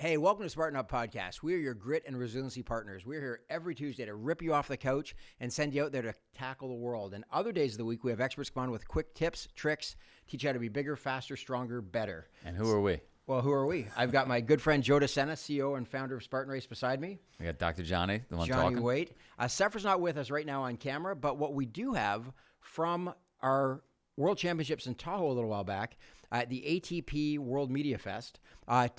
Hey, welcome to Spartan Up Podcast. We are your grit and resiliency partners. We're here every Tuesday to rip you off the couch and send you out there to tackle the world. And other days of the week, we have experts come on with quick tips, tricks, teach you how to be bigger, faster, stronger, better. And who are we? Well, who are we? I've got my good friend Joe DeSena, CEO and founder of Spartan Race, beside me. We got Dr. Johnny, the one Johnny talking. Waite. Sephra's not with us right now on camera, but what we do have from our World Championships in Tahoe a little while back, at the ATP World Media Fest, Colonel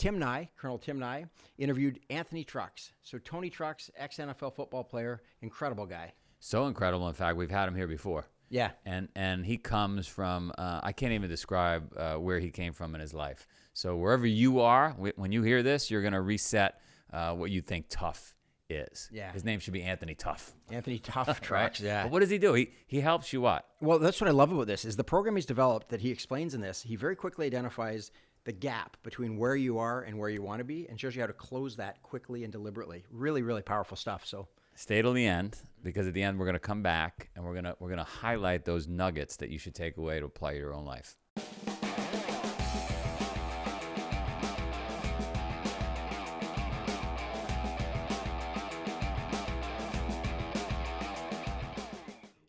Tim Nye, interviewed Anthony Trucks. So Tony Trucks, ex-NFL football player, incredible guy. So incredible. In fact, we've had him here before. Yeah. And he comes from, I can't even describe where he came from in his life. So wherever you are, when you hear this, you're going to reset what you think tough is. Yeah. His name should be Anthony Tough. Anthony Tough Trucks, right? yeah. But what does he do? He helps you what? Well, that's what I love about this, is the program he's developed that he explains in this, he very quickly identifies the gap between where you are and where you want to be and shows you how to close that quickly and deliberately. Really, really powerful stuff. So stay till the end, because at the end we're going to come back and we're going to highlight those nuggets that you should take away to apply to your own life.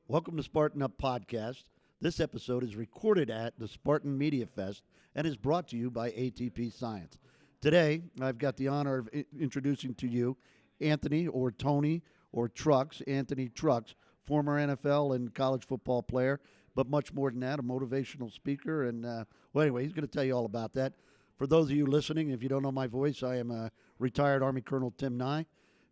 Welcome to Spartan Up Podcast. This episode is recorded at the Spartan Media Fest and is brought to you by ATP Science. Today, I've got the honor of introducing to you Anthony or Tony or Trucks, Anthony Trucks, former NFL and college football player, but much more than that, a motivational speaker. And, well, anyway, he's going to tell you all about that. For those of you listening, if you don't know my voice, I am retired Army Colonel Tim Nye.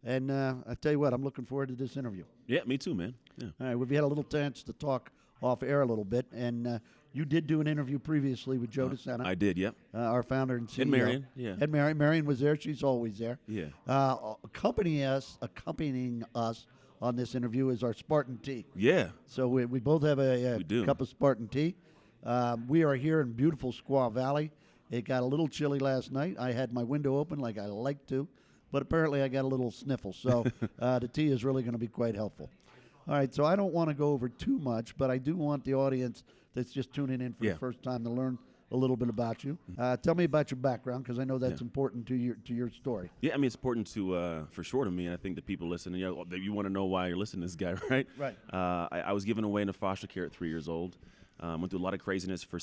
And I tell you what, I'm looking forward to this interview. Yeah, me too, man. Yeah. All right, we've had a little chance to talk off air a little bit, and you did do an interview previously with Joe DeSena. I did, yep. Our founder and CEO. And Marion, yeah. And Marion was there. She's always there. Yeah. Accompanying us on this interview is our Spartan tea. Yeah. So we both have a cup of Spartan tea. We are here in beautiful Squaw Valley. It got a little chilly last night. I had my window open like I like to, but apparently I got a little sniffle. So the tea is really going to be quite helpful. All right, so I don't want to go over too much, but I do want the audience that's just tuning in for the first time to learn a little bit about you. Tell me about your background, because I know that's important to your story. Yeah, I mean, it's important to for sure to me, and I think the people listening, you want to know why you're listening to this guy, right? Right. I was given away into foster care at 3 years old. Went through a lot of craziness for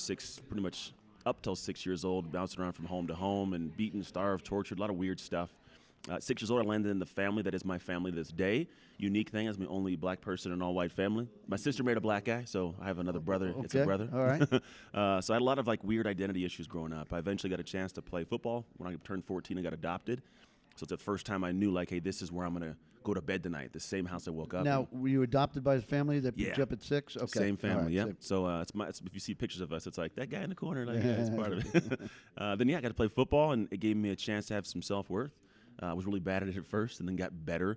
pretty much up till 6 years old, bouncing around from home to home and beaten, starved, tortured, a lot of weird stuff. 6 years old, I landed in the family that is my family to this day. Unique thing, as the only black person in an all-white family. My sister married a black guy, so I have another brother. Okay. It's a brother. All right. So I had a lot of weird identity issues growing up. I eventually got a chance to play football. When I turned 14, I got adopted. So it's the first time I knew, hey, this is where I'm going to go to bed tonight, the same house I woke up Now, in. were you adopted by a family that picked you up at 6? Okay. Same family, All right. So if you see pictures of us, it's like that guy in the corner, it's part of it. Then, I got to play football, and it gave me a chance to have some self-worth. I was really bad at it at first and then got better,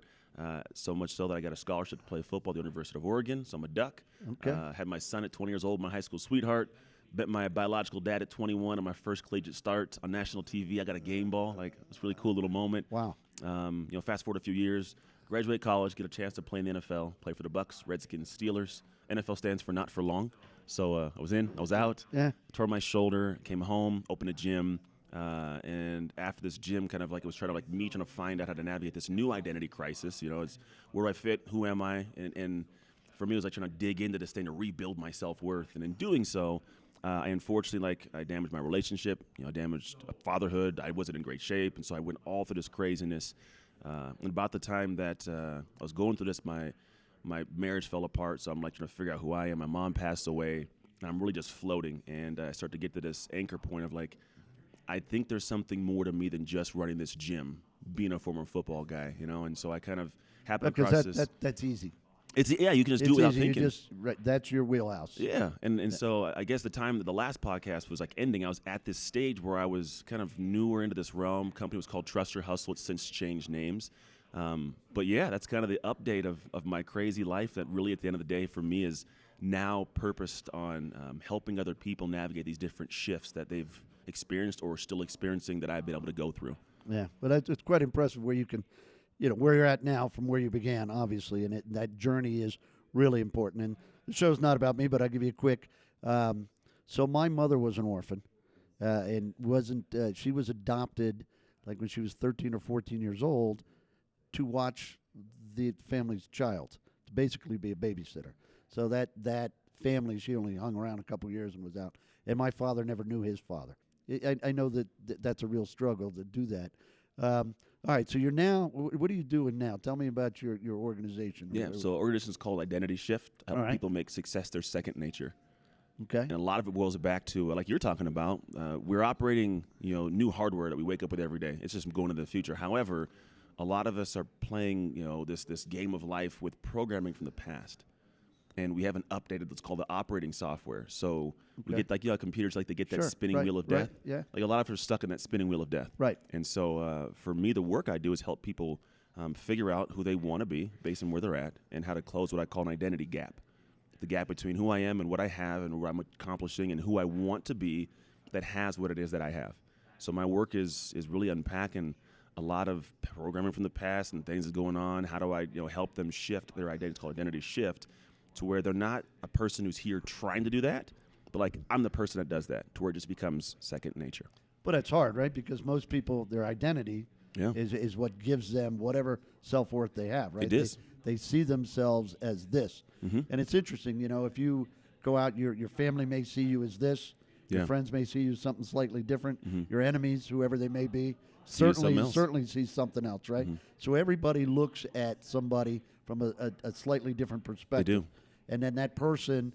so much so that I got a scholarship to play football at the University of Oregon, so I'm a Duck. Okay. Had my son at 20 years old, my high school sweetheart. Met my biological dad at 21 on my first collegiate start on national TV. I got a game ball. It was a really cool little moment. Wow. Fast forward a few years, graduate college, get a chance to play in the NFL, play for the Bucks, Redskins, Steelers. NFL stands for not for long. So I was in, I was out. Yeah. Tore my shoulder, came home, opened a gym. And after this gym it was trying to find out how to navigate this new identity crisis. It's where do I fit? Who am I? And for me, it was trying to dig into this thing to rebuild my self-worth. And in doing so, I unfortunately, I damaged my relationship. I damaged fatherhood. I wasn't in great shape. And so I went all through this craziness. And about the time that I was going through this, my marriage fell apart. So I'm trying to figure out who I am. My mom passed away. And I'm really just floating. And I start to get to this anchor point of I think there's something more to me than just running this gym, being a former football guy, and so I kind of happened across this. That's easy. You can just do it without thinking. That's your wheelhouse. Yeah, and so I guess the time that the last podcast was ending, I was at this stage where I was kind of newer into this realm. Company was called Trust Your Hustle. It's since changed names. But yeah, that's kind of the update of my crazy life that really at the end of the day for me is now purposed on helping other people navigate these different shifts that they've experienced or still experiencing that I've been able to go through. Yeah, but it's quite impressive where you can, where you're at now from where you began, obviously, and that journey is really important. And the show's not about me, but I'll give you a quick. So my mother was an orphan, and she was adopted like when she was 13 or 14 years old, to watch the family's child, to basically be a babysitter. So that family, she only hung around a couple years and was out. And my father never knew his father. I know that's a real struggle to do that. All right, so you're now, what are you doing now? Tell me about your organization. Yeah, so our organization is called Identity Shift. Help All right. people make success their second nature. Okay. And a lot of it boils back to, like you're talking about, we're operating, new hardware that we wake up with every day. It's just going to the future. However, a lot of us are playing, this game of life with programming from the past. And we haven't updated what's called the operating software. So we get computers, they get that Sure, spinning right, wheel of right, death. yeah. Like a lot of us are stuck in that spinning wheel of death. Right. And so for me, the work I do is help people figure out who they want to be based on where they're at and how to close what I call an identity gap. The gap between who I am and what I have and what I'm accomplishing and who I want to be that has what it is that I have. So my work is really unpacking a lot of programming from the past and things that's going on. How do I help them shift their identity? It's called identity shift, to where they're not a person who's here trying to do that, but I'm the person that does that, to where it just becomes second nature. But it's hard, right? Because most people, their identity is what gives them whatever self-worth they have, right? It is. They see themselves as this. Mm-hmm. And it's interesting, if you go out, your family may see you as this. Your friends may see you as something slightly different. Mm-hmm. Your enemies, whoever they may be, See you something else. certainly see something else, right? Mm-hmm. So everybody looks at somebody from a slightly different perspective. They do. And then that person,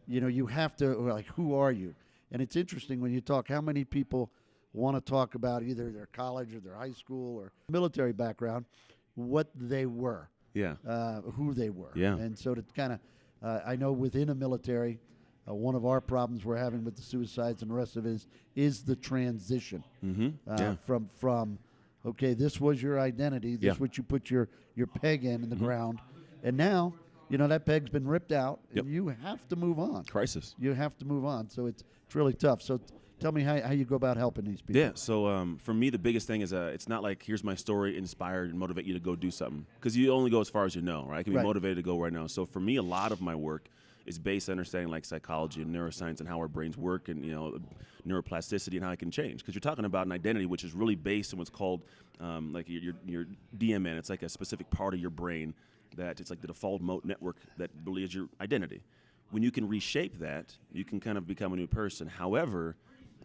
you have to, who are you? And it's interesting when you talk, how many people want to talk about either their college or their high school or military background, what they were, who they were. Yeah. And so to kind of, I know within a military, one of our problems we're having with the suicides and the rest of it is the transition from, okay, this was your identity, this is what you put your peg in the ground, and now, that peg's been ripped out, and you have to move on. Crisis. You have to move on. So it's really tough. So tell me how you go about helping these people. Yeah, so for me, the biggest thing is it's not like, here's my story, inspire and motivate you to go do something. Because you only go as far as you know, right? I can be motivated to go right now. So for me, a lot of my work is based on understanding psychology and neuroscience and how our brains work and, neuroplasticity and how it can change. Because you're talking about an identity which is really based on what's called your DMN. It's like a specific part of your brain that it's like the default mode network that really is your identity. When you can reshape that, you can kind of become a new person. However,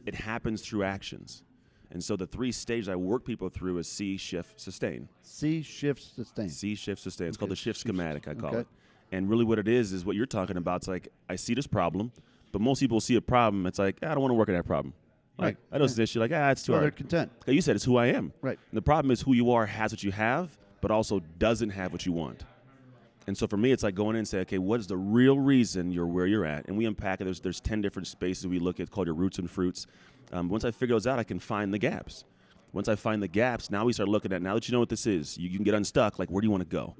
it happens through actions. And so the 3 stages I work people through is see, shift, sustain. See, shift, sustain. See, shift, sustain. It's Okay. called the shift schematic, I call Okay. it. And really what it is what you're talking about. It's like, I see this problem, but most people see a problem. It's like, I don't want to work at that problem. Right. I know it's this. You're like, it's too Well, they're hard. content. Like you said, it's who I am. Right. And the problem is who you are has what you have, but also doesn't have what you want. And so for me, it's like going in and say, okay, what is the real reason you're where you're at? And we unpack it. There's 10 different spaces we look at called your roots and fruits. Once I figure those out, I can find the gaps. Once I find the gaps, now we start looking at, now that you know what this is, you can get unstuck. Like, where do you want to go?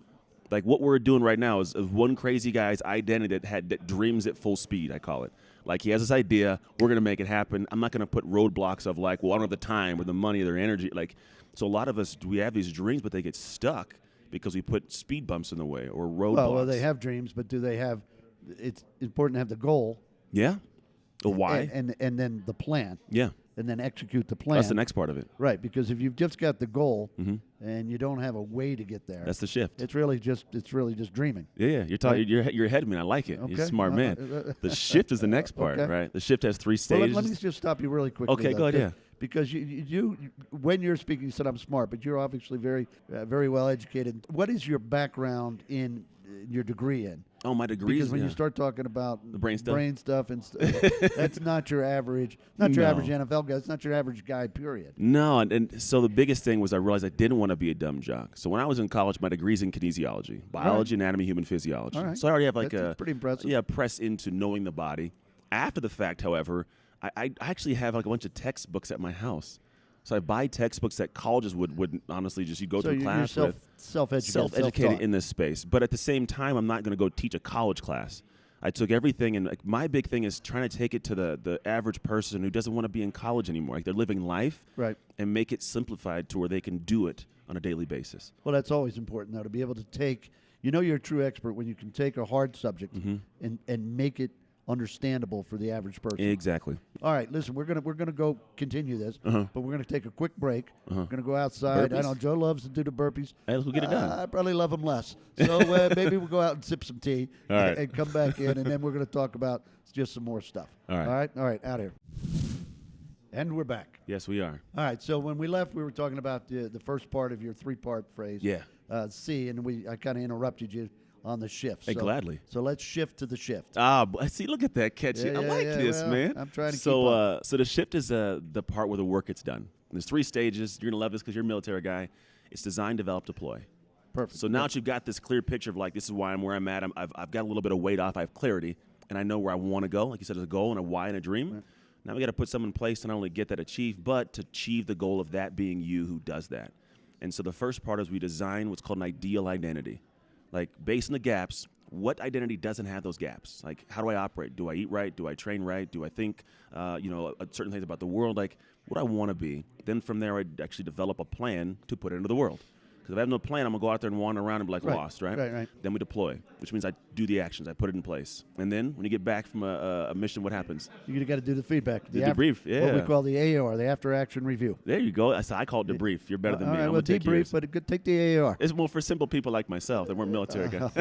Like what we're doing right now is one crazy guy's identity that dreams at full speed, I call it. Like he has this idea, we're going to make it happen. I'm not going to put roadblocks of I don't have the time or the money or the energy. So a lot of us, we have these dreams, but they get stuck because we put speed bumps in the way or roadblocks. Well, they have dreams, but do they have? It's important to have the goal. Yeah. The why. And then the plan. Yeah. And then execute the plan. That's the next part of it. Right, because if you've just got the goal and you don't have a way to get there, That's the shift. it's really just dreaming. Yeah. You're talking. Right. You're ahead of me. I like it. Okay. You're a smart man. The shift is the next part, Okay. right? The shift has 3 Well, stages. let me just stop you really quickly. Okay, though, go ahead, yeah. Because you when you're speaking, you said I'm smart, but you're obviously very well educated. What is your background in your degree in? Oh, my degrees. Because when you start talking about The brain stuff? and that's not your average average No. NFL guy. It's not your average guy. Period. No, and so the biggest thing was I realized I didn't want to be a dumb jock. So when I was in college, my degree's in kinesiology, biology, anatomy, human physiology. All right. So I already have That's pretty impressive. Yeah, press into knowing the body. After the fact, however, I actually have a bunch of textbooks at my house. So I buy textbooks that colleges would honestly just you go So to you're class with. self-educated, Self-educated self-taught. in this space. But at the same time, I'm not going to go teach a college class. I took everything, and my big thing is trying to take it to the average person who doesn't want to be in college anymore. They're living life Right. and make it simplified to where they can do it on a daily basis. Well, that's always important, though, to be able to take. You're a true expert when you can take a hard subject Mm-hmm. and make it understandable for the average person. Exactly. All right, listen, we're gonna go continue this, Uh-huh. but we're gonna take a quick break. We're gonna go outside. I Burpees? know Joe loves to do the burpees. Hey, let's go get it done. I probably love them less. So maybe we'll go out and sip some tea All right. and come back in, and then we're gonna talk about just some more stuff. All right. All right, out here. And we're back. Yes, we are. All right, so when we left, we were talking about the first part of your 3-part phrase. Yeah. C, and I kind of interrupted you on the shift. Hey, so, gladly. So let's shift to the shift. See, look at that catch. Yeah, I like this, well, man. I'm trying to so, keep up. So the shift is the part where the work gets done. There's 3 stages. You're going to love this because you're a military guy. It's design, develop, deploy. Perfect. So now that you've got this clear picture of like, this is why I'm where I'm at. I've got a little bit of weight off. I have clarity, and I know where I want to go. Like you said, there's a goal and a why and a dream. Right. Now we got to put something in place to not only get that achieved, but to achieve the goal of that being you who does that. And so the first part is we design what's called an ideal identity. Like based on the gaps, what identity doesn't have those gaps? Like how do I operate? Do I eat right? Do I train right? Do I think, certain things about the world? Like what I want to be. Then from there, I actually develop a plan to put it into the world. Because if I have no plan, I'm going to go out there and wander around and be like lost, right? Right. Then we deploy, which means I do the actions. I put it in place. And then when you get back from a mission, what happens? You got to do the feedback. The debrief, What we yeah. call the AAR, the after action review. There you go. I call it debrief. You're better than All me. right, I'm well, going to take debrief, yours. but take the AAR. It's more for simple people like myself that weren't military guys.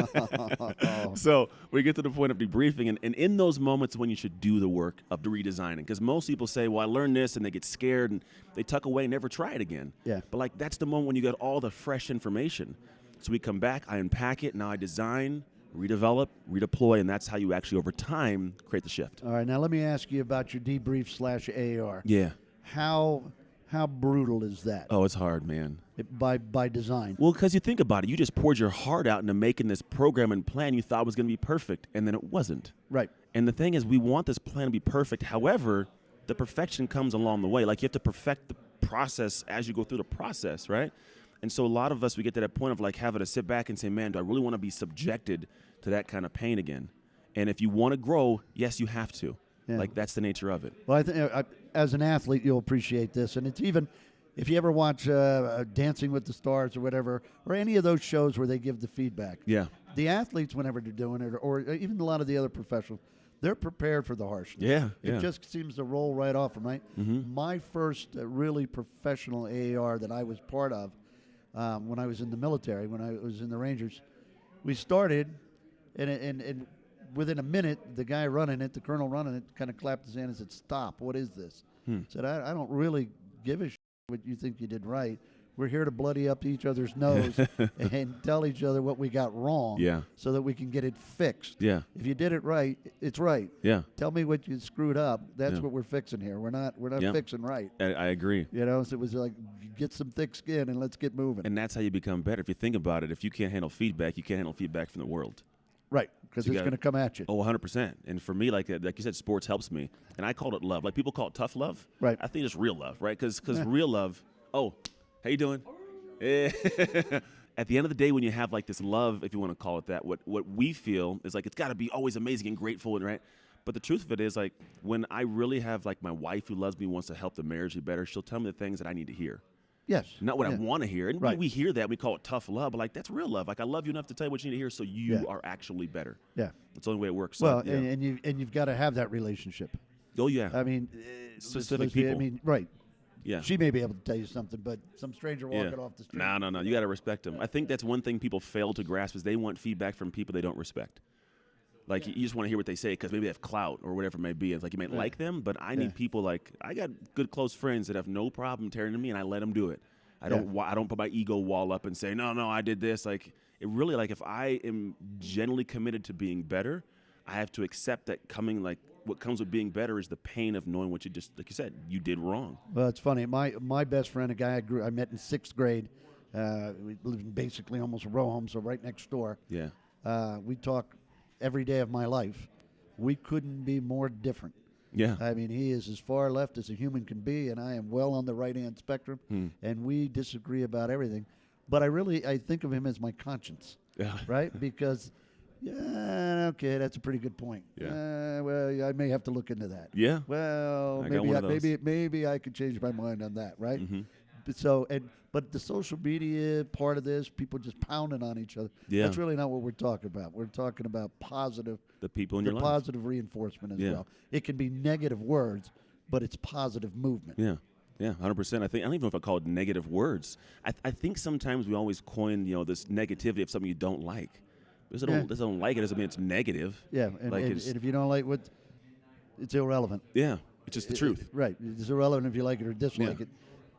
So we get to the point of debriefing, and in those moments when you should do the work of the redesigning. Because most people say, well, I learned this, and they get scared, and they tuck away and never try it again. Yeah. But like that's the moment when you get all the fresh information. So we come back, I unpack it, now I design, redevelop, redeploy, and that's how you actually over time create the shift. All right, now let me ask you about your debrief / AAR. Yeah. How brutal is that? Oh, it's hard, man. By design. Well, because you think about it, you just poured your heart out into making this program and plan you thought was going to be perfect, and then it wasn't. Right. And the thing is, we want this plan to be perfect. However, the perfection comes along the way. Like you have to perfect the process as you go through the process, right? And so a lot of us, we get to that point of like having to sit back and say, man, do I really want to be subjected to that kind of pain again? And if you want to grow, yes, you have to. Yeah. Like that's the nature of it. Well, I think as an athlete, you'll appreciate this, and it's even if you ever watch Dancing with the Stars or whatever, or any of those shows where they give the feedback. Yeah. The athletes, whenever they're doing it, or even a lot of the other professionals, they're prepared for the harshness. Yeah. It just seems to roll right off them, right? Mm-hmm. My first really professional AAR that I was part of when I was in the military, when I was in the Rangers, we started, and within a minute, the guy running it, the colonel running it, kind of clapped his hand and said, "Stop, what is this?" Said, I don't really give a shit what you think you did right. We're here to bloody up each other's nose and tell each other what we got wrong so that we can get it fixed. Yeah. If you did it right, it's right. Yeah. Tell me what you screwed up. That's what we're fixing here. We're not fixing right. I agree. You know, so it was like, get some thick skin and let's get moving. And that's how you become better. If you think about it, if you can't handle feedback, you can't handle feedback from the world. Right, because So you it's gotta- going to come at you. Oh, 100%. And for me, like you said, sports helps me. And I call it love. Like people call it tough love. Right. I think it's real love, right? Because real love, oh, how you doing? Yeah. At the end of the day, when you have like this love, if you want to call it that, what we feel is like it's got to be always amazing and grateful, and right? But the truth of it is like when I really have like my wife who loves me, wants to help the marriage be better, she'll tell me the things that I need to hear. Yes. Not what I want to hear. And Right. we hear that. We call it tough love. But like, that's real love. Like, I love you enough to tell you what you need to hear so you are actually better. Yeah. That's the only way it works. So, Well, yeah. and you've got to have that relationship. Oh, yeah. I mean, Specific let's be- people. I mean, right. Yeah. She may be able to tell you something, but some stranger walking off the street. No. You got to respect them. I think that's one thing people fail to grasp is they want feedback from people they don't respect. Like, you just want to hear what they say because maybe they have clout or whatever it may be. It's like you might like them, but I need people like I got good close friends that have no problem tearing to me, and I let them do it. I don't put my ego wall up and say, no, I did this. Like, it really, like, if I am genuinely committed to being better, I have to accept that what comes with being better is the pain of knowing what you just, like you said, you did wrong. Well, it's funny. My best friend, a guy I met in 6th grade, we lived in basically almost a row home, so right next door. Yeah. We talk every day of my life. We couldn't be more different. Yeah. I mean, he is as far left as a human can be, and I am well on the right-hand spectrum, and we disagree about everything. But I think of him as my conscience, right? Because, okay, that's a pretty good point. Yeah. Well, I may have to look into that. Yeah. Well, I got one of those. maybe I could change my mind on that, right? Mm-hmm. But the social media part of this, people just pounding on each other. Yeah. That's really not what we're talking about. We're talking about positive, The people in your life. positive reinforcement as well. It can be negative words, but it's positive movement. Yeah. Yeah, 100%. I don't even know if I call it negative words. I think sometimes we always coin, this negativity of something you don't like. Because I don't like it doesn't mean it's negative. Yeah, and if you don't like what, it's irrelevant. Yeah, it's just the truth. Right. It's irrelevant if you like it or dislike it.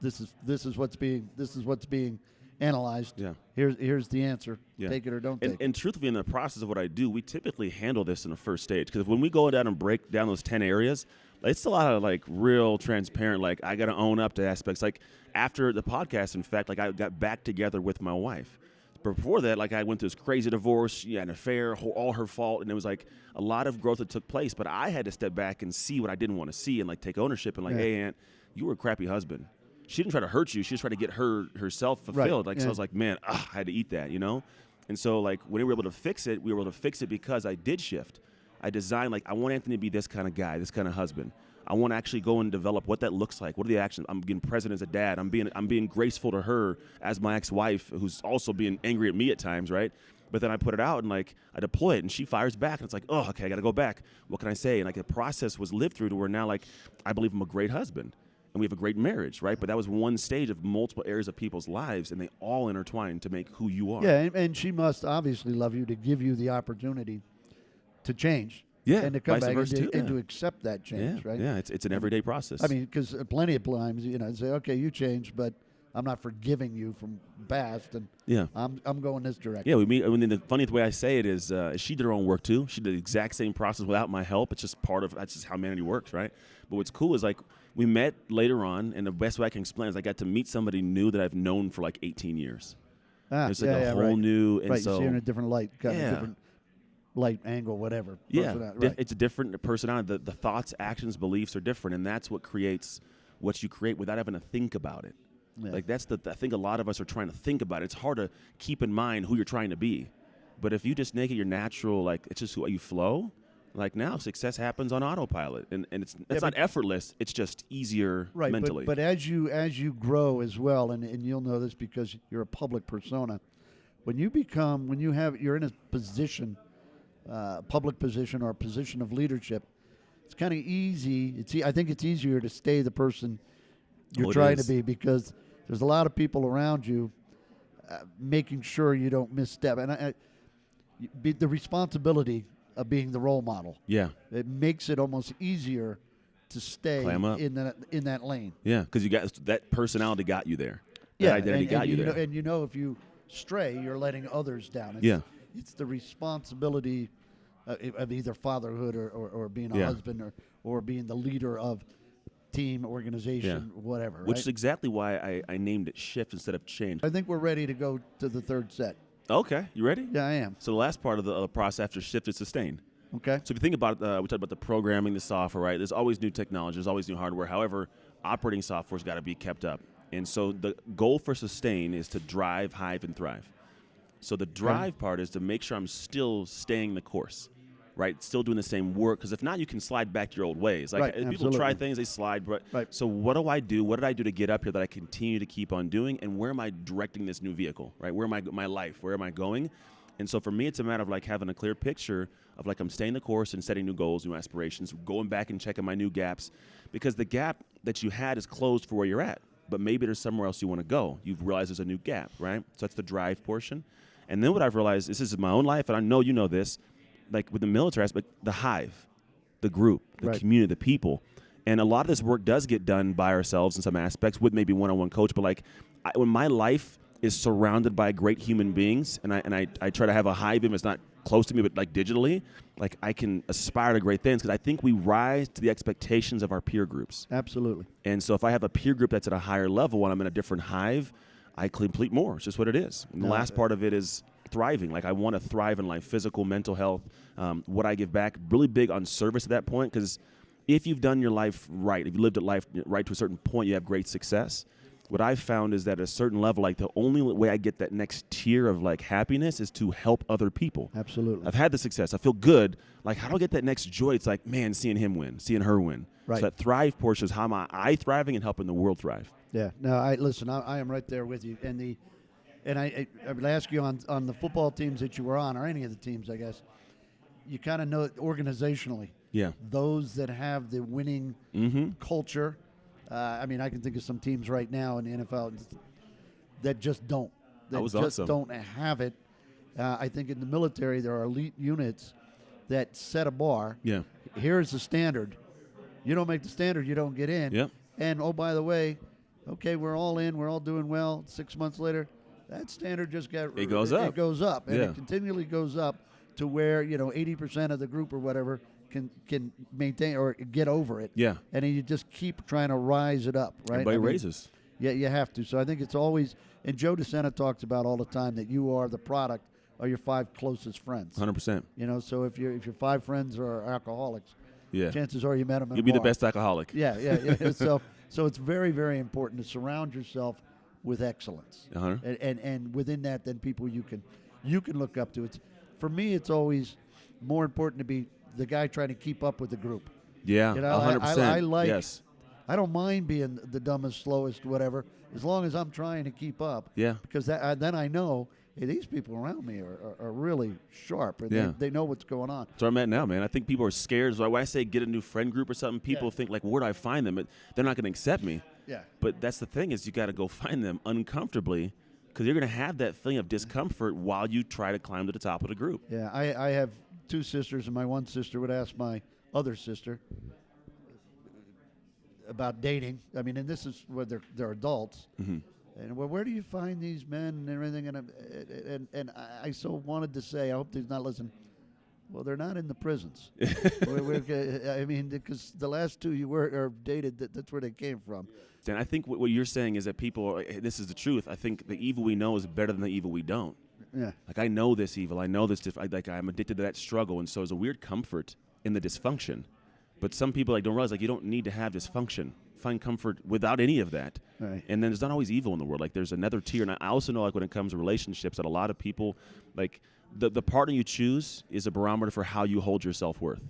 This is what's being analyzed. Yeah. Here's the answer. Yeah. Take it or don't take it. And truthfully, in the process of what I do, we typically handle this in the first stage. Because when we go down and break down those 10 areas, it's a lot of real transparent. I got to own up to aspects. After the podcast, in fact, I got back together with my wife. But before that, I went through this crazy divorce, she had an affair, all her fault, and it was a lot of growth that took place. But I had to step back and see what I didn't want to see and take ownership and hey, Aunt, you were a crappy husband. She didn't try to hurt you. She just tried to get herself fulfilled. So I was man, I had to eat that, And so when we were able to fix it, we were able to fix it because I did shift. I designed I want Anthony to be this kind of guy, this kind of husband. I want to actually go and develop what that looks like. What are the actions? I'm being present as a dad. I'm being graceful to her as my ex-wife, who's also being angry at me at times, right? But then I put it out and I deploy it, and she fires back, and it's oh, okay, I got to go back. What can I say? And the process was lived through to where now I believe I'm a great husband, and we have a great marriage, right? But that was one stage of multiple areas of people's lives, and they all intertwine to make who you are. Yeah, and she must obviously love you to give you the opportunity to change. Yeah, and to come vice back versa and to accept that change, right? Yeah, it's an everyday process. I mean, because plenty of times, say, okay, you changed, but I'm not forgiving you from past, and I'm going this direction. Yeah, we meet. The funniest way I say it is, she did her own work too. She did the exact same process without my help. It's just that's just how humanity works, right? But what's cool is we met later on, and the best way I can explain is I got to meet somebody new that I've known for 18 years. It's a whole new, and right. So you see her in a different light, kind of different light angle, whatever. Yeah, it's a different personality. The thoughts, actions, beliefs are different, and that's what creates what you create without having to think about it. Yeah. I think a lot of us are trying to think about it. It's hard to keep in mind who you're trying to be. But if you just make it your natural, it's just who you flow, now success happens on autopilot. And it's not effortless, it's just easier mentally. But as you grow as well, and you'll know this because you're a public persona, you're in a position, public position or a position of leadership, it's kind of easy. I think it's easier to stay the person you're trying to be, because there's a lot of people around you making sure you don't misstep. And the responsibility of being the role model. Yeah. It makes it almost easier to stay in that lane. Yeah, because you got that personality got you there. Yeah, that identity got you there. And if you stray, you're letting others down. It's the responsibility of either fatherhood or being a husband or being the leader of team, organization, whatever. Which is exactly why I named it Shift instead of Change. I think we're ready to go to the third set. Okay, you ready? Yeah, I am. So the last part of the process after Shift is Sustain. Okay. So if you think about we talked about the programming, the software, right? There's always new technology, there's always new hardware. However, operating software's got to be kept up. And so the goal for Sustain is to drive, hive, and thrive. So the drive part is to make sure I'm still staying the course, right? Still doing the same work, because if not, you can slide back to your old ways. People try things, they slide. But so what do I do? What did I do to get up here that I continue to keep on doing? And where am I directing this new vehicle, right? Where am my life? Where am I going? And so for me, it's a matter of having a clear picture of I'm staying the course and setting new goals, new aspirations, going back and checking my new gaps, because the gap that you had is closed for where you're at. But maybe there's somewhere else you want to go. You've realized there's a new gap, right? So that's the drive portion. And then what I've realized, this is my own life, and I know you know this, with the military aspect, the hive, the group, the community, the people. And a lot of this work does get done by ourselves in some aspects with maybe one-on-one coach. But when my life is surrounded by great human beings, and I try to have a hive in, it's not close to me, but digitally, I can aspire to great things, because I think we rise to the expectations of our peer groups. Absolutely. And so if I have a peer group that's at a higher level when I'm in a different hive, I complete more. It's just what it is. And the last part of it is thriving. I want to thrive in life, physical, mental health, what I give back, really big on service at that point, because if you've done your life right, if you lived a life right to a certain point, you have great success. What I've found is that at a certain level, the only way I get that next tier of happiness is to help other people. Absolutely. I've had the success. I feel good. How do I get that next joy? It's man, seeing him win, seeing her win. Right. So that thrive portion is how am I thriving and helping the world thrive. Yeah. No, listen. I am right there with you. And I would ask you on the football teams that you were on, or any of the teams, I guess. You kind of know organizationally. Yeah. Those that have the winning culture. I mean, I can think of some teams right now in the NFL that just don't. That was just awesome. don't have it. I think in the military there are elite units that set a bar. Yeah. Here's the standard. You don't make the standard, you don't get in. Yep. And oh, by the way, okay, we're all in, we're all doing well. 6 months later, that standard just It goes up. It goes up, and Yeah. it continually goes up to where 80% of the group or whatever can maintain or get over it. Yeah. And then you just keep trying to rise it up, right? Everybody raises. Yeah, you have to. So I think it's always, and Joe DeSena talks about all the time that you are the product of your 5 closest friends. 100%. So if your 5 friends are alcoholics, Yeah. chances are you met them in You'll a be the bar. best alcoholic. Yeah. So it's very, very important to surround yourself with excellence, and within that, then people you can look up to. For me, it's always more important to be the guy trying to keep up with the group. Yeah. 100%. I like. Yes. I don't mind being the dumbest, slowest, whatever, as long as I'm trying to keep up. Yeah. Because then I know, hey, these people around me are really sharp, and Yeah. they know what's going on. That's where I'm at now, man. I think people are scared. So when I say get a new friend group or something, people Yeah. think like, where do I find them? They're not going to accept me. Yeah. But that's the thing is you got to go find them uncomfortably because you're going to have that feeling of discomfort while you try to climb to the top of the group. Yeah, I have 2 sisters, and my one sister would ask my other sister about dating. I mean, and this is where they're adults. Mm-hmm. And well, where do you find these men and everything? And I so wanted to say, I hope he's not listening. Well, they're not in the prisons. I mean, because the last 2 you were or dated, that's where they came from. And I think what you're saying is that people, this is the truth. I think the evil we know is better than the evil we don't. Yeah. Like I know this evil. I know this. I'm addicted to that struggle, and so there's a weird comfort in the dysfunction. But some people don't realize you don't need to have dysfunction. Find comfort without any of that. Right. And then there's not always evil in the world. Like there's another tier. And I also know when it comes to relationships that a lot of people the partner you choose is a barometer for how you hold your self-worth.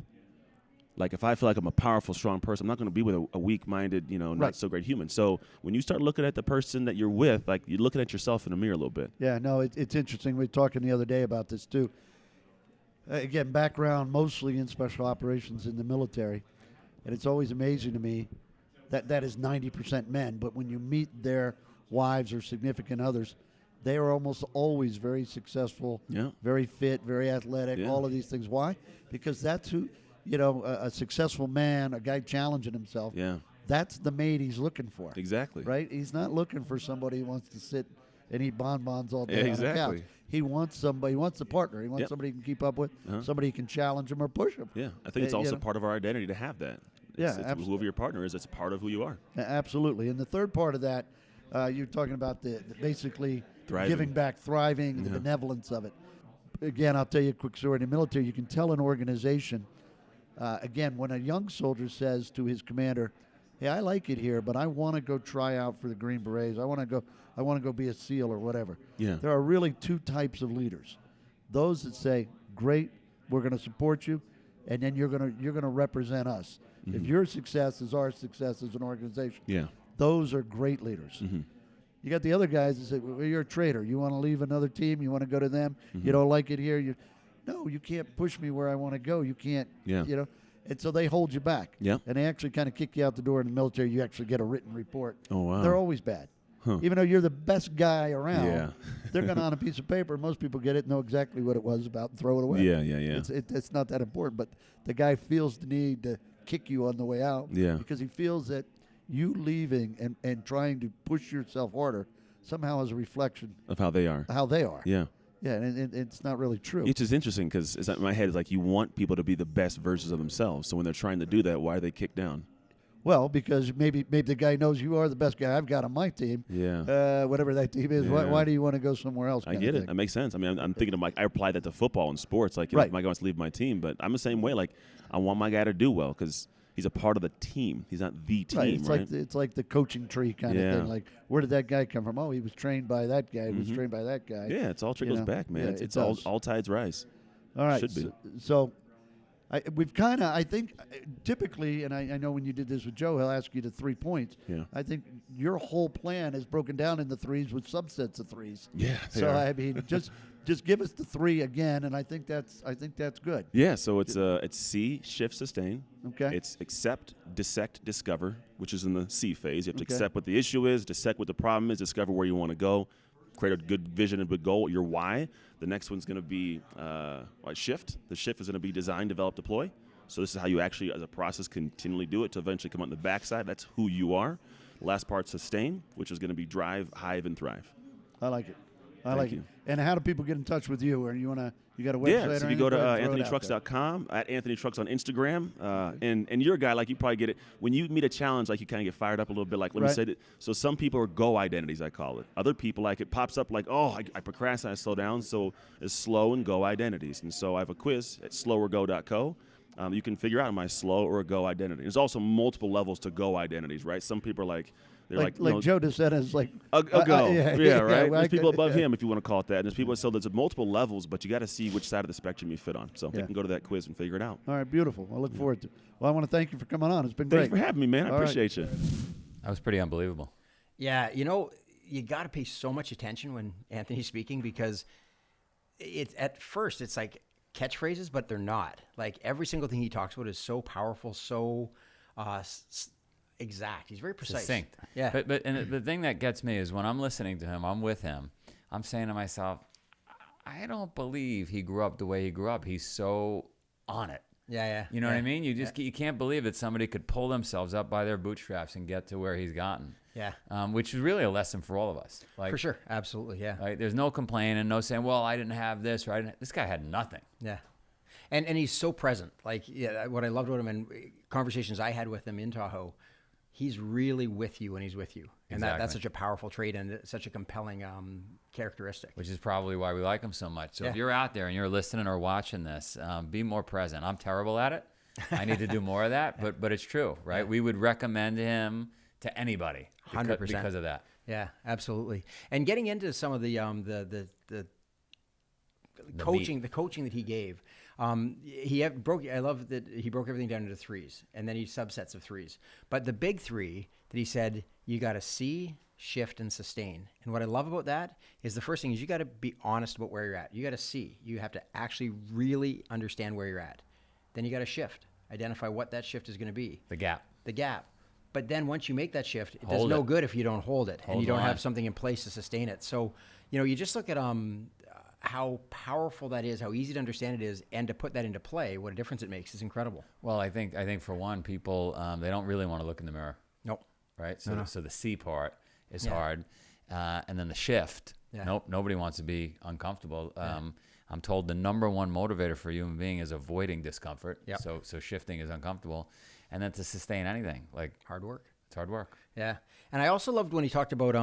Like if I feel like I'm a powerful, strong person, I'm not going to be with a weak-minded, not so great human. So when you start looking at the person that you're with, you're looking at yourself in a mirror a little bit. Yeah, no, it's interesting. We were talking the other day about this too. Again, background mostly in special operations in the military, and it's always amazing to me that is 90% men. But when you meet their wives or significant others, they are almost always very successful, very fit, very athletic, all of these things. Why? Because that's who, a successful man, a guy challenging himself. Yeah. That's the mate he's looking for. Exactly. Right? He's not looking for somebody who wants to sit and eat bonbons all day Yeah, on a exactly. couch. He wants somebody. He wants a partner. He wants somebody he can keep up with, somebody he can challenge him or push him. Yeah, I think it's also part of our identity to have that. It's absolutely. Whoever your partner is, it's part of who you are. Absolutely. And the third part of that, you're talking about the basically Thriving. giving back, thriving, the benevolence of it. Again, I'll tell you a quick story. In the military, you can tell an organization, again, when a young soldier says to his commander, hey, I like it here, but I want to go try out for the Green Berets. I want to go be a SEAL or whatever. Yeah. There are really 2 types of leaders. Those that say, great, we're going to support you, and then you're going to represent us. Mm-hmm. If your success is our success as an organization, Yeah. those are great leaders. Mm-hmm. You got the other guys that say, well, you're a traitor. You want to leave another team. You want to go to them. You don't like it here. No, you can't push me where I want to go. You can't, And so they hold you back. Yeah. And they actually kind of kick you out the door in the military. You actually get a written report. Oh, wow. They're always bad. Huh. Even though you're the best guy around, Yeah. they're going to on a piece of paper. Most people get it, know exactly what it was about, and throw it away. Yeah. It's not that important. But the guy feels the need to kick you on the way out. Yeah. Because he feels that you leaving and trying to push yourself harder somehow is a reflection Of how they are. how they are. Yeah. Yeah, and it's not really true. It's just interesting because in my head, it's you want people to be the best versions of themselves. So when they're trying to do that, why are they kicked down? Well, because maybe the guy knows you are the best guy I've got on my team. Yeah. Whatever that team is. Yeah. Why do you want to go somewhere else? I kind get of it. thing. That makes sense. I mean, I'm thinking of I apply that to football and sports. Right. My guy wants to leave my team, but I'm the same way. I want my guy to do well because he's a part of the team. He's not the team, Right. right? It's like the coaching tree kind of thing. Like, where did that guy come from? Oh, he was trained by that guy. He was trained by that guy. Yeah, it's all trickles back, man. Yeah, it's it does. all tides rise. All right. Should be. So we've kind of, I think, typically, and I know when you did this with Joe, he'll ask you to 3 points. Yeah. I think your whole plan is broken down into threes with subsets of threes. Yeah. So I mean, just give us the 3 again, and I think that's good. Yeah, so it's see, shift, sustain. Okay. It's accept, dissect, discover, which is in the C phase. You have to Okay. accept what the issue is, dissect what the problem is, discover where you want to go, create a good vision and good goal, your why. The next one's going to be shift. The shift is going to be design, develop, deploy. So this is how you actually, as a process, continually do it to eventually come out on the backside. That's who you are. Last part, sustain, which is going to be drive, hive, and thrive. I like it. I Thank like you. it. And how do people get in touch with you? Or you got a website? Yeah, or so if anything? you go to Throw it out there. anthonytrucks.com, at Anthony Trucks on Instagram, and you're a guy, like, you probably get it. When you meet a challenge, like, you kind of get fired up a little bit, like, let me Right. say that. So some people are go identities, I call it. Other people, like, it pops up like, oh, I procrastinate, I slow down, so it's slow and go identities. And so I have a quiz at sloworgo.co. You can figure out my slow or a go identity. There's also multiple levels to go identities, right? Some people are like, they're Like you know, Joe DeSena is like a go. Yeah, right. well, There's people I could- above him, if you want to call it that. And there's people, so there's multiple levels, but you got to see which side of the spectrum you fit on. So Yeah. you can go to that quiz and figure it out. All right, beautiful. I look forward to it. Well, I want to thank you for coming on. It's been Thanks great. for having me, man. I All right. appreciate you. That was pretty unbelievable. Yeah, you got to pay so much attention when Anthony's speaking because it's at first it's like catchphrases, but they're not. Like every single thing he talks about is so powerful, so exact. He's very precise. Succinct. Yeah. But the thing that gets me is when I'm listening to him, I'm with him. I'm saying to myself, I don't believe he grew up the way he grew up. He's so on it. Yeah. You know what I mean? You just you can't believe that somebody could pull themselves up by their bootstraps and get to where he's gotten. Yeah. Which is really a lesson for all of us. Like, For sure. Absolutely. Yeah. Right? There's no complaining, no saying, well, I didn't have this, or this guy had nothing. Yeah. And he's so present. Like, yeah, what I loved about him and conversations I had with him in Tahoe, he's really with you when he's with you. And that's Exactly. such a powerful trait and such a compelling characteristic. Which is probably why we like him so much. So if Yeah. you're out there and you're listening or watching this, be more present. I'm terrible at it. I need to do more of that, but it's true, right? Yeah. We would recommend him to anybody 100%. because of that. Yeah, absolutely. And getting into some of the coaching, the coaching that he gave, I love that he broke everything down into threes, and then he subsets of threes. But the big 3 that he said, you got to see, shift, and sustain. And what I love about that is the first thing is you got to be honest about where you're at. You got to see. You have to actually really understand where you're at. Then you got to shift. Identify what that shift is going to be. The gap. But then once you make that shift, it does Hold no it. good if you don't hold it and Hold you don't the line. have something in place to sustain it. So, you just look at how powerful that is, how easy to understand it is, and to put that into play, what a difference it makes is incredible. Well, I think for one, people, they don't really want to look in the mirror, Nope. right? So, No. so the C part is Yeah. hard. And then the shift, Yeah. nope, nobody wants to be uncomfortable. I'm told the number one motivator for a human being is avoiding discomfort. Yep. So shifting is uncomfortable. And then to sustain anything, like Hard work. it's hard work. Yeah. And I also loved when he talked about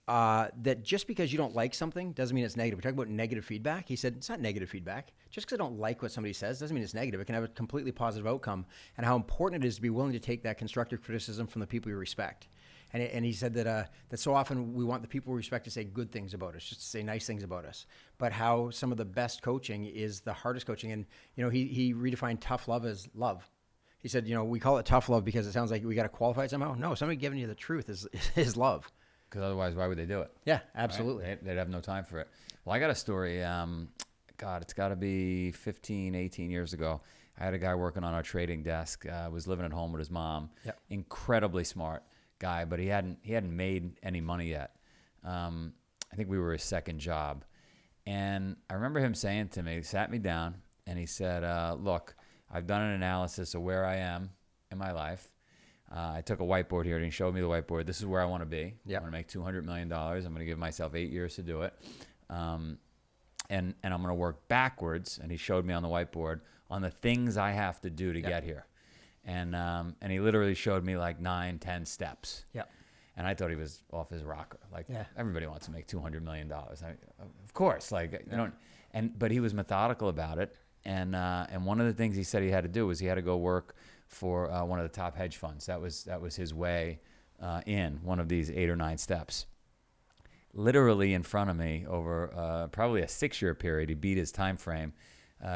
that just because you don't like something doesn't mean it's negative. We talk about negative feedback. He said it's not negative feedback. Just because I don't like what somebody says doesn't mean it's negative. It can have a completely positive outcome. And how important it is to be willing to take that constructive criticism from the people you respect. And he said that so often we want the people we respect to say good things about us, just to say nice things about us. But how some of the best coaching is the hardest coaching. And he redefined tough love as love. He said, we call it tough love because it sounds like we got to qualify it somehow. No, somebody giving you the truth is love. Because otherwise, why would they do it? Yeah, absolutely. Right? They'd have no time for it. Well, I got a story. God, it's got to be 15, 18 years ago. I had a guy working on our trading desk. Was living at home with his mom. Yep. Incredibly smart guy, but he hadn't made any money yet. I think we were his second job. And I remember him saying to me, he sat me down, and he said, look, I've done an analysis of where I am in my life. I took a whiteboard here and he showed me the whiteboard. This is where I want to be. Yep. I want to make $200 million. I'm going to give myself 8 years to do it. And I'm going to work backwards. And he showed me on the whiteboard on the things I have to do to Yep. get here. And he literally showed me like 9, 10 steps. Yep. And I thought he was off his rocker. Like, Yeah. everybody wants to make $200 million. Of course. Like, you know, but he was methodical about it. And one of the things he said he had to do was he had to go work for one of the top hedge funds. That was his way in one of these 8 or 9 steps. Literally in front of me over probably a 6-year period, he beat his time frame.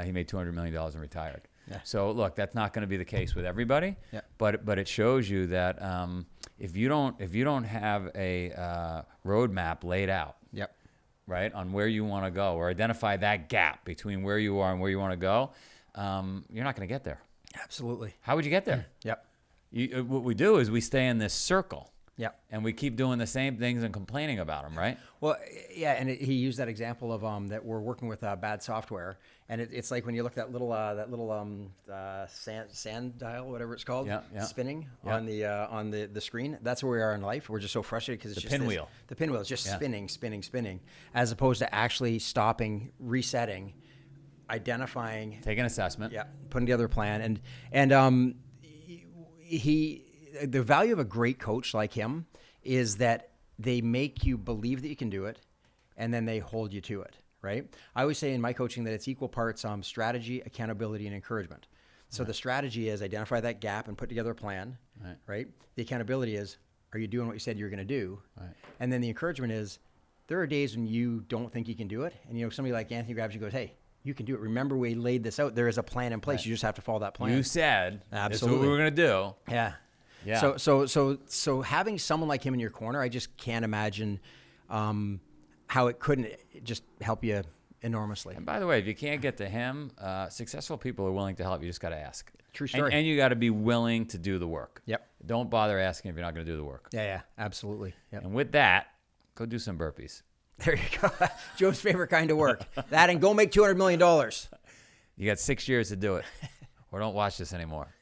He made $200 million and retired. Yeah. So look, that's not going to be the case with everybody. Yeah. But it shows you that if you don't have a roadmap laid out, Yep. right, on where you want to go, or identify that gap between where you are and where you want to go, you're not going to get there. Absolutely. How would you get there? Yep. What we do is we stay in this circle. Yep. And we keep doing the same things and complaining about them, right? Well, yeah, and he used that example of that we're working with bad software, and it's like when you look at that little sand dial, whatever it's called, spinning on the screen. That's where we are in life. We're just so frustrated because it's The just pinwheel. The pinwheel is just spinning, as opposed to actually stopping, resetting, identifying, Take an assessment. yeah, putting together a plan, and the value of a great coach like him is that they make you believe that you can do it, and then they hold you to it, right? I always say in my coaching that it's equal parts strategy, accountability, and encouragement. So the strategy is identify that gap and put together a plan, right? The accountability is, are you doing what you said you're going to do? Right. And then the encouragement is, there are days when you don't think you can do it, and somebody like Anthony grabs you and goes, hey, you can do it. Remember, we laid this out. There is a plan in place. You just have to follow that plan. You said Absolutely. This is what we were going to do. Yeah. Yeah. So having someone like him in your corner, I just can't imagine how it couldn't just help you enormously. And by the way, if you can't get to him, successful people are willing to help. You just got to ask. True story. And you got to be willing to do the work. Yep. Don't bother asking if you're not going to do the work. Yeah, absolutely. Yep. And with that, go do some burpees. There you go. Joe's favorite kind of work. That and go make $200 million. You got 6 years to do it, or don't watch this anymore.